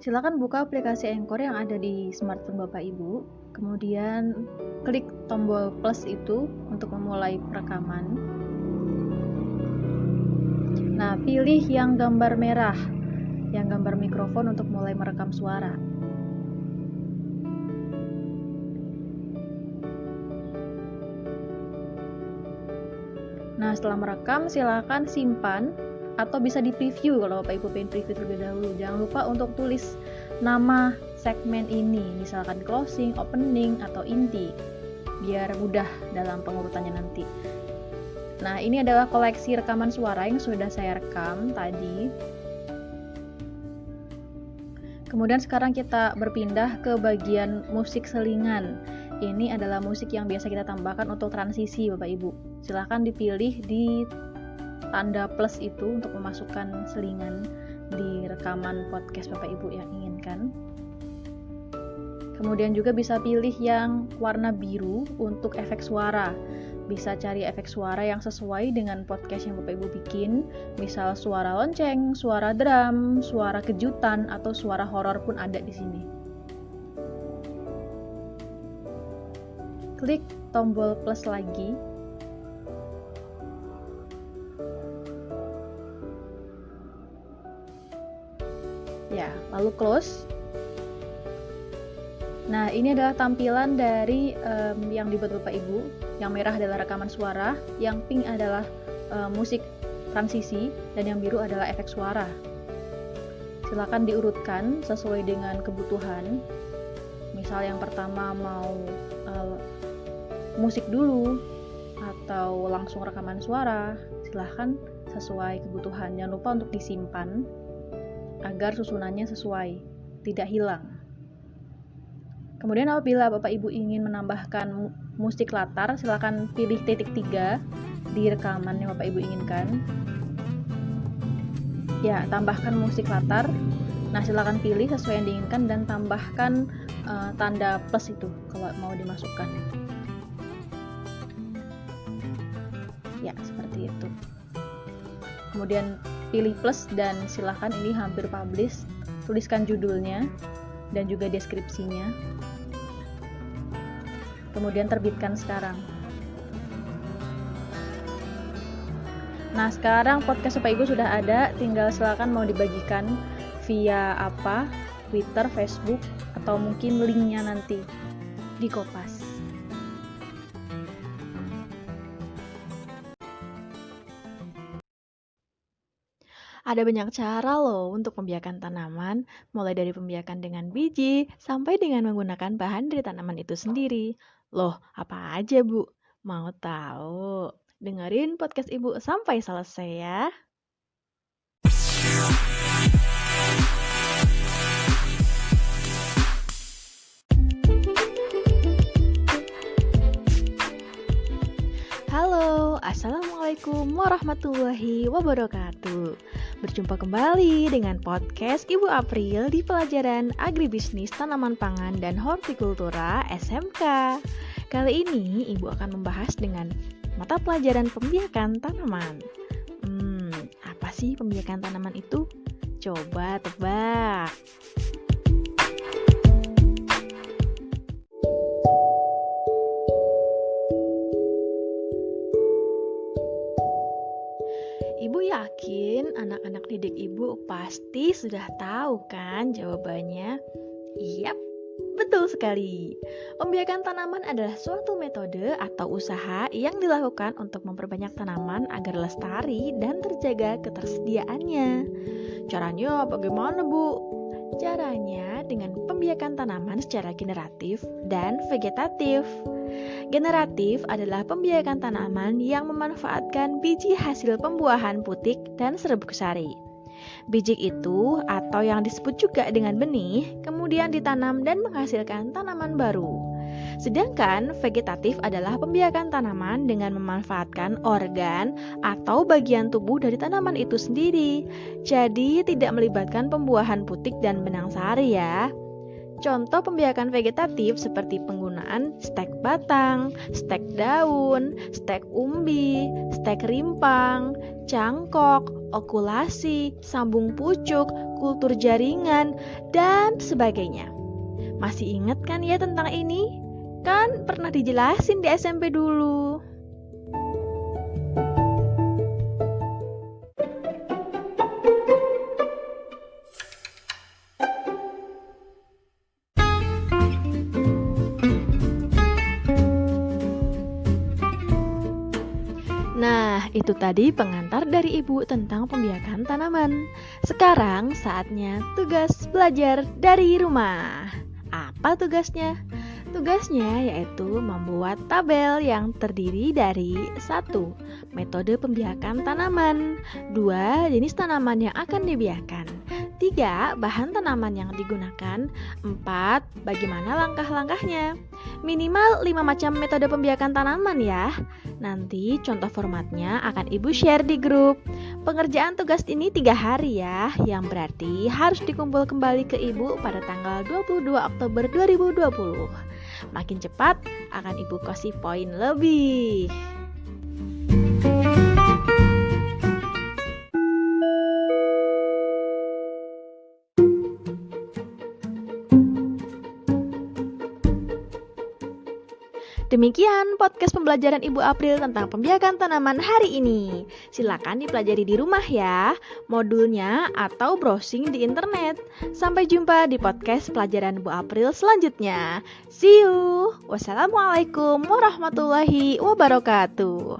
Silakan buka aplikasi Anchor yang ada di smartphone Bapak Ibu, kemudian klik tombol plus itu untuk memulai perekaman. Nah, pilih yang gambar merah, yang gambar mikrofon untuk mulai merekam suara. Nah, setelah merekam, silakan simpan atau bisa di-preview kalau Bapak Ibu pengen preview terlebih dahulu. Jangan lupa untuk tulis nama segmen ini, misalkan closing, opening, atau inti, biar mudah dalam pengurutannya nanti. Nah, ini adalah koleksi rekaman suara yang sudah saya rekam tadi. Kemudian sekarang kita berpindah ke bagian musik selingan. Ini adalah musik yang biasa kita tambahkan untuk transisi Bapak Ibu. Silahkan dipilih di tanda plus itu untuk memasukkan selingan di rekaman podcast Bapak Ibu yang inginkan. Kemudian juga bisa pilih yang warna biru untuk efek suara. Bisa cari efek suara yang sesuai dengan podcast yang Bapak Ibu bikin. Misal suara lonceng, suara drum, suara kejutan, atau suara horor pun ada di sini. Klik tombol plus lagi. Ya, lalu close. Nah, ini adalah tampilan dari yang dibuat Bapak Ibu. Yang merah adalah rekaman suara, yang pink adalah musik transisi, dan yang biru adalah efek suara. Silakan diurutkan sesuai dengan kebutuhan. Misal yang pertama mau musik dulu, atau langsung rekaman suara, silahkan sesuai kebutuhan. Jangan lupa untuk disimpan agar susunannya sesuai, tidak hilang. Kemudian apabila Bapak Ibu ingin menambahkan musik latar, silakan pilih titik 3 di rekaman yang Bapak Ibu inginkan. Ya, tambahkan musik latar. Nah, silakan pilih sesuai yang diinginkan dan tambahkan tanda plus itu kalau mau dimasukkan. Ya, seperti itu. Kemudian pilih plus dan silahkan ini hampir publish, tuliskan judulnya dan juga deskripsinya, kemudian terbitkan sekarang. Nah, sekarang podcast Bapak Ibu sudah ada, tinggal silahkan mau dibagikan via apa, Twitter, Facebook, atau mungkin linknya nanti di Kompas. Ada banyak cara loh untuk membiarkan tanaman, mulai dari pembiakan dengan biji, sampai dengan menggunakan bahan dari tanaman itu sendiri. Loh, apa aja Bu? Mau tahu? Dengerin podcast Ibu sampai selesai ya. Halo, Assalamualaikum warahmatullahi wabarakatuh. Berjumpa kembali dengan podcast Ibu April di pelajaran Agribisnis Tanaman Pangan dan Hortikultura SMK. Kali ini Ibu akan membahas dengan mata pelajaran pembiakan tanaman. Apa sih pembiakan tanaman itu? Coba tebak. Ibu yakin anak-anak didik Ibu pasti sudah tahu kan jawabannya? Yap, betul sekali. Pembiakan tanaman adalah suatu metode atau usaha yang dilakukan untuk memperbanyak tanaman agar lestari dan terjaga ketersediaannya. Caranya bagaimana, Bu? Caranya dengan pembiakan tanaman secara generatif dan vegetatif. Generatif adalah pembiakan tanaman yang memanfaatkan biji hasil pembuahan putik dan serbuk sari. Biji itu, atau yang disebut juga dengan benih, kemudian ditanam dan menghasilkan tanaman baru. Sedangkan vegetatif adalah pembiakan tanaman dengan memanfaatkan organ atau bagian tubuh dari tanaman itu sendiri. Jadi tidak melibatkan pembuahan putik dan benang sari ya. Contoh pembiakan vegetatif seperti penggunaan stek batang, stek daun, stek umbi, stek rimpang, cangkok, okulasi, sambung pucuk, kultur jaringan, dan sebagainya. Masih ingat kan ya tentang ini? Kan pernah dijelasin di SMP dulu. Nah, itu tadi pengantar dari Ibu tentang pembiakan tanaman. Sekarang saatnya tugas belajar dari rumah. Apa tugasnya? Tugasnya yaitu membuat tabel yang terdiri dari 1. Metode pembiakan tanaman, 2. Jenis tanaman yang akan dibiakan, 3. Bahan tanaman yang digunakan, 4. Bagaimana langkah-langkahnya. Minimal 5 macam metode pembiakan tanaman ya. Nanti contoh formatnya akan Ibu share di grup. Pengerjaan tugas ini 3 hari ya, yang berarti harus dikumpul kembali ke Ibu pada tanggal 22 Oktober 2020. Makin cepat akan Ibu kasih poin lebih. Demikian podcast pembelajaran Ibu April tentang pembiakan tanaman hari ini. Silakan dipelajari di rumah ya, modulnya atau browsing di internet. Sampai jumpa di podcast pelajaran Ibu April selanjutnya. See you. Wassalamualaikum warahmatullahi wabarakatuh.